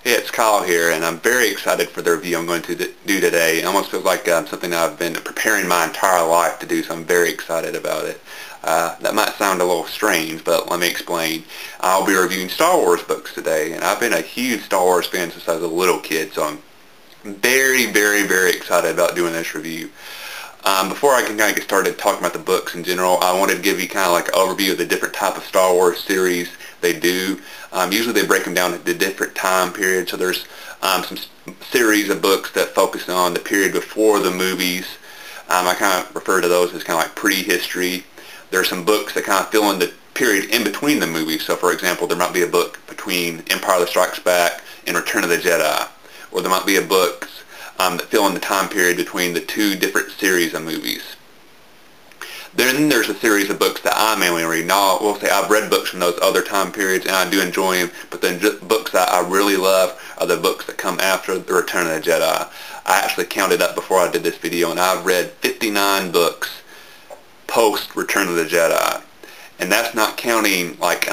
Hey, it's Kyle here, and I'm very excited for the review I'm going to do today. It almost feels like something I've been preparing my entire life to do, so I'm very excited about it. That might sound a little strange, but let me explain. I'll be reviewing Star Wars books today, and I've been a huge Star Wars fan since I was a little kid, so I'm very, very, very excited about doing this review. Before I can kind of get started talking about the books in general, I wanted to give you kind of like an overview of the different type of Star Wars series they do. Usually they break them down into different time periods. So there's some series of books that focus on the period before the movies. I kind of refer to those as kind of like prehistory. There's some books that kind of fill in the period in between the movies. So for example, there might be a book between Empire that Strikes Back and Return of the Jedi. Or there might be a book that fill in the time period between the two different series of movies. Then there's a series of books that I mainly read. Now, I will say I've read books from those other time periods, and I do enjoy them, but then books that I really love are the books that come after the Return of the Jedi. I actually counted up before I did this video, and I've read 59 books post-Return of the Jedi. And that's not counting, like,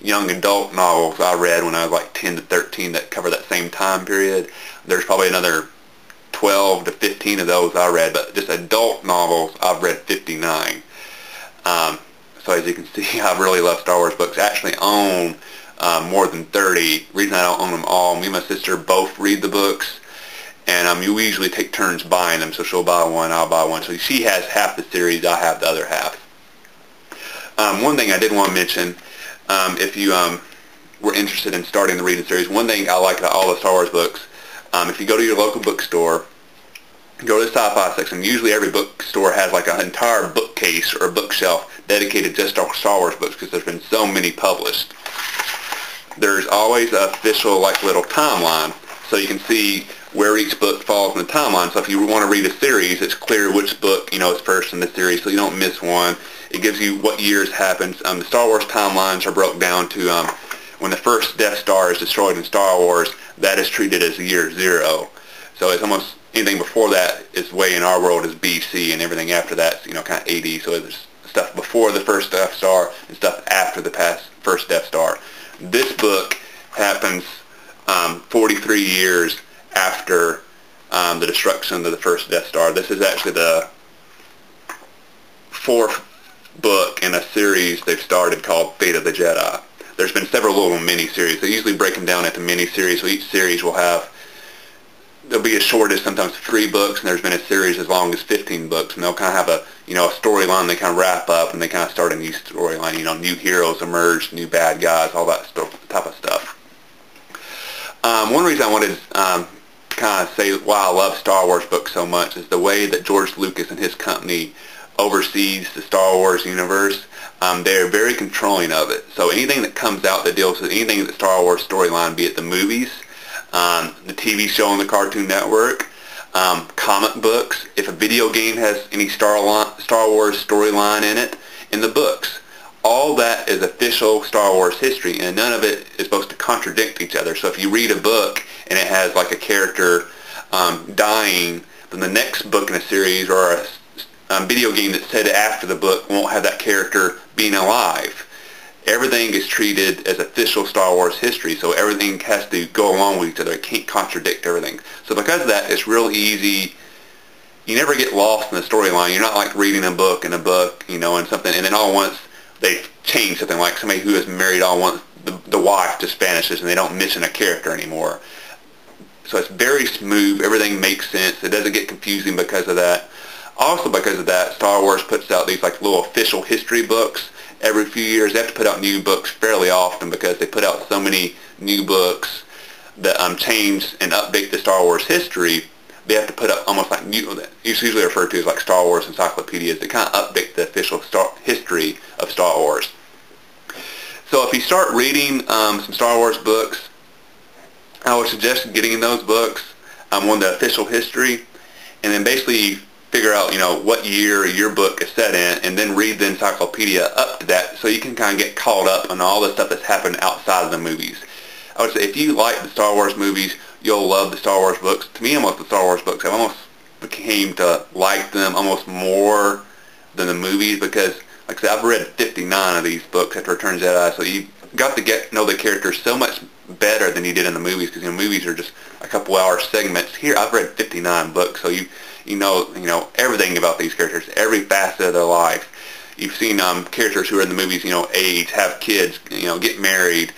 young adult novels I read when I was like 10 to 13 that cover that same time period. There's probably another 12 to 15 of those I read, but just adult novels, I've read 59. So as you can see, I really love Star Wars books. I actually own more than 30. The reason I don't own them all, me and my sister both read the books, and we usually take turns buying them, so she'll buy one, I'll buy one. So she has half the series, I have the other half. One thing I did want to mention, if you were interested in starting the reading series, one thing I like about all the Star Wars books, if you go to your local bookstore, go to the sci-fi section. Usually every bookstore has like an entire bookcase or a bookshelf dedicated just to Star Wars books because there's been so many published. There's always an official like little timeline, so you can see where each book falls in the timeline. So if you want to read a series, it's clear which book is first in the series, so you don't miss one. It gives you what years happens. The Star Wars timelines are broke down to when the first Death Star is destroyed in Star Wars, that is treated as year 0. So it's almost anything before that is way in our world is BC, and everything after that's kind of AD. So there's stuff before the first Death Star and stuff after the first Death Star. This book happens 43 years after the destruction of the first Death Star. This is actually the 4th book in a series they've started called Fate of the Jedi. There's been several little mini-series. They usually break them down into mini-series, so each series will have, they'll be as short as sometimes 3 books, and there's been a series as long as 15 books, and they'll kind of have a storyline they kind of wrap up, and they kind of start a new storyline, new heroes emerge, new bad guys, all that type of stuff. One reason I wanted to kind of say why I love Star Wars books so much is the way that George Lucas and his company oversees the Star Wars universe. They're very controlling of it. So anything that comes out that deals with anything that Star Wars storyline, be it the movies, the TV show on the Cartoon Network, comic books, if a video game has any Star Wars storyline in it, in the books, all that is official Star Wars history, and none of it is supposed to contradict each other. So if you read a book and it has like a character dying, then the next book in a series or a video game that's set after the book won't have that character being alive. Everything is treated as official Star Wars history, so everything has to go along with each other. It can't contradict everything. So because of that, it's real easy. You never get lost in the storyline. You're not like reading a book and something, and then all at once they change something, like somebody who is married all at once, the wife just vanishes and they don't mention a character anymore. So it's very smooth. Everything makes sense. It doesn't get confusing because of that. Also because of that, Star Wars puts out these like little official history books every few years. They have to put out new books fairly often because they put out so many new books that change and update the Star Wars history. They have to put up almost like new, it's usually referred to as like Star Wars encyclopedias. They kind of update the official history of Star Wars. So if you start reading some Star Wars books, I would suggest getting those books, on the official history, and then basically figure out, what year your book is set in, and then read the encyclopedia up to that so you can kind of get caught up on all the stuff that's happened outside of the movies. I would say if you like the Star Wars movies, you'll love the Star Wars books. To me, almost the Star Wars books, I almost became to like them almost more than the movies because, like I said, I've read 59 of these books after Return of the Jedi, so you got to get know the characters so much better than you did in the movies, because movies are just a couple hour segments. Here I've read 59 books, so you know everything about these characters, every facet of their life. You've seen characters who are in the movies, age, have kids, get married.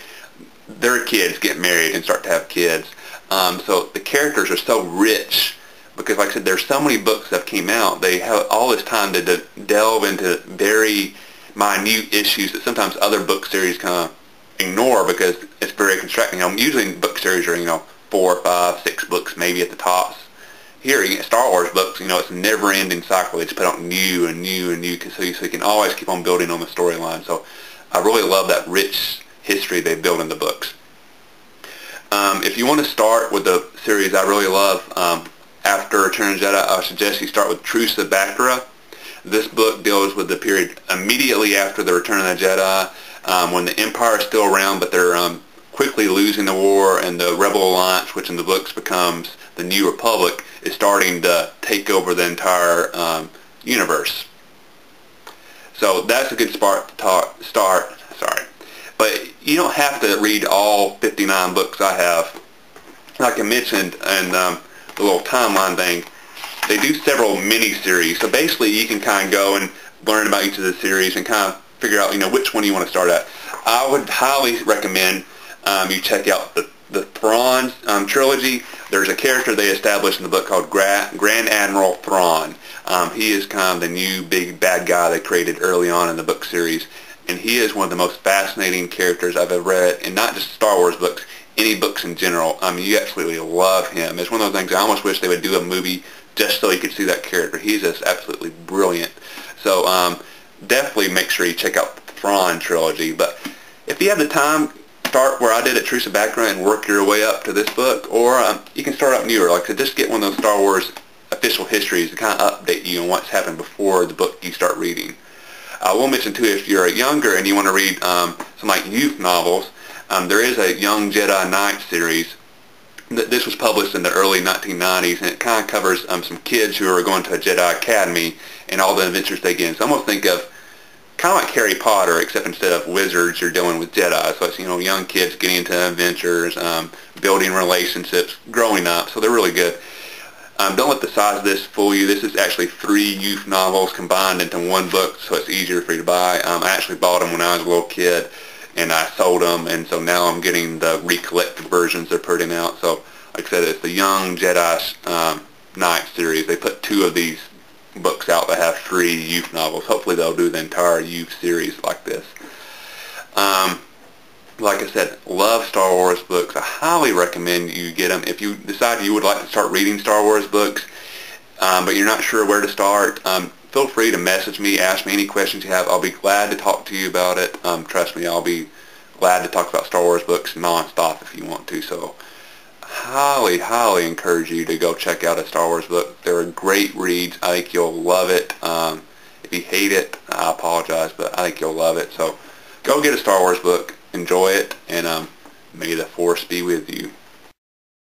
Their kids get married and start to have kids. So the characters are so rich because, like I said, there's so many books that came out. They have all this time to delve into very minute issues that sometimes other book series kind of ignore because it's very constricting. Usually book series are 4, 5, 6 books maybe at the tops. Here, you get Star Wars books, it's a never-ending cycle. They just put out new and new and new, so you can always keep on building on the storyline. So I really love that rich history they build in the books. If you want to start with the series I really love, after Return of the Jedi, I suggest you start with Truce of Baccarat. This book deals with the period immediately after the Return of the Jedi, when the Empire is still around, but they're quickly losing the war, and the Rebel Alliance, which in the books becomes the New Republic, is starting to take over the entire universe. So that's a good start. But you don't have to read all 59 books I have. Like I mentioned in the little timeline thing, they do several mini-series. So basically you can kind of go and learn about each of the series and kind of figure out which one you want to start at. I would highly recommend you check out the Thrawn trilogy. There's a character they established in the book called Grand Admiral Thrawn. He is kind of the new big bad guy they created early on in the book series. And he is one of the most fascinating characters I've ever read, and not just Star Wars books, any books in general. You absolutely love him. It's one of those things I almost wish they would do a movie just so you could see that character. He's just absolutely brilliant. So definitely make sure you check out the Thrawn trilogy. But if you have the time, start where I did at Truce of Baccarat and work your way up to this book, or you can start out newer. Like I said, just get one of those Star Wars official histories to kind of update you on what's happened before the book you start reading. I will mention too, if you're younger and you want to read some like youth novels, there is a Young Jedi Knight series. This was published in the early 1990s, and it kind of covers some kids who are going to a Jedi Academy and all the adventures they get in. So I almost think of kind of like Harry Potter, except instead of wizards, you're dealing with Jedi. So it's young kids getting into adventures, building relationships, growing up. So they're really good. Don't let the size of this fool you. This is actually 3 youth novels combined into one book, so it's easier for you to buy. I actually bought them when I was a little kid, and I sold them, and so now I'm getting the recollected versions they're putting out. So, like I said, it's the Young Jedi Knight series. They put 2 of these books out that have 3 youth novels. Hopefully they'll do the entire youth series like this. Like I said, love Star Wars books. I highly recommend you get them. If you decide you would like to start reading Star Wars books, but you're not sure where to start, feel free to message me, ask me any questions you have. I'll be glad to talk to you about it. Trust me, I'll be glad to talk about Star Wars books nonstop if you want to. So highly, highly encourage you to go check out a Star Wars book. They're great reads. I think you'll love it. If you hate it, I apologize, but I think you'll love it. So go get a Star Wars book. Enjoy it, and may the Force be with you.